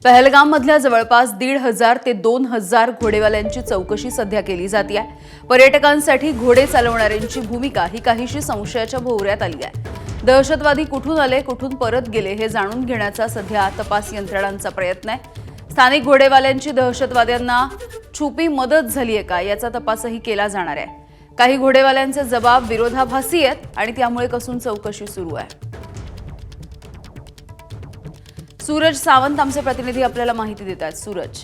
पहलगाममधल्या जवळपास 1,500 ते 2,000 घोडेवाल्यांची चौकशी सध्या केली जाते आहे। पर्यटकांसाठी घोडे चालवणाऱ्यांची भूमिका ही काहीशी संशयाच्या भोवऱ्यात आली आहे। दहशतवादी कुठून आले, कुठून परत गेले हे जाणून घेण्याचा सध्या तपास यंत्रणांचा प्रयत्न आहे। स्थानिक घोडेवाल्यांची दहशतवाद्यांना छुपी मदत झाली आहे का याचा तपासही केला जाणार आहे। काही घोडेवाल्यांचे जबाब विरोधाभासी आहेत आणि त्यामुळे कसून चौकशी सुरू आहे। सूरज सावंत आमचे प्रतिनिधी आपल्याला माहिती देत आहेत। सूरज,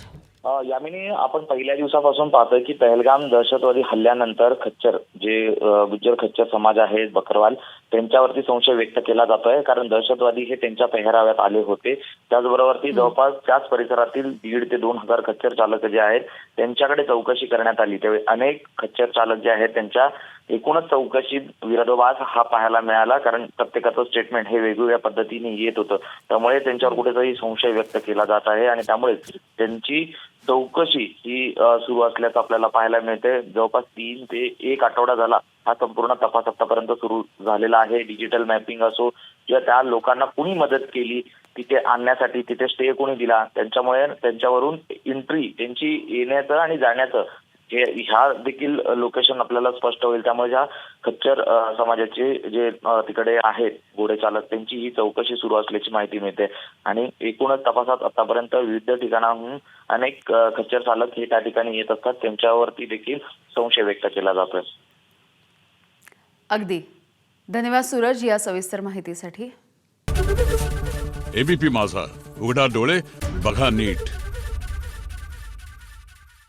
यामिनी, आपण पहिल्या दिवसापासून पाहतोय की पहलगाम दहशतवादी हल्ल्यानंतर खच्चर जे गुज्जर खच्चर समाज आहे, बकरवाल, त्यांच्यावरती संशय व्यक्त केला जातोय। कारण दहशतवादी हे त्यांच्या पेहराव्यात आले होते। त्याचबरोबर जवळपास त्याच परिसरातील 1,500 ते 2,000 खच्चर चालक जे आहेत त्यांच्याकडे चौकशी करण्यात आली। त्यावेळी अनेक खच्चर चालक जे आहेत त्यांच्या एकूणच चौकशीत विरोधाभास हा पाहायला मिळाला। कारण प्रत्येकाचं स्टेटमेंट हे वेगवेगळ्या पद्धतीने येत होतं। त्यामुळे त्यांच्यावर कुठेतरी संशय व्यक्त केला जात आहे आणि त्यामुळे त्यांची चौकशी ही सुरू असल्याचं आपल्याला पाहायला मिळते। जवळपास 3 ते 1 आठवडा झाला हा संपूर्ण तपास आतापर्यंत सुरू झालेला आहे। डिजिटल मॅपिंग असो किंवा त्या लोकांना कुणी मदत केली तिथे आणण्यासाठी, तिथे स्टे कोणी दिला, त्यांच्यामुळे त्यांच्यावरून एंट्री त्यांची येण्याचं आणि जाण्याचं ह्या देखील लोकेशन आपल्याला स्पष्ट होईल। त्यामुळे ह्या खच्चर समाजाचे जे तिकडे आहेत घोडे चालक त्यांची ही चौकशी सुरू असल्याची माहिती मिळते आणि एकूणच तपासात आतापर्यंत विविध ठिकाणाहून अनेक खच्चर चालक हे त्या ठिकाणी येत असतात। त्यांच्यावरती देखील संशय व्यक्त केला जातोय। अगदी धन्यवाद सूरज या सविस्तर माहितीसाठी। एबीपी माझा, उघडा डोळे बघा नीट।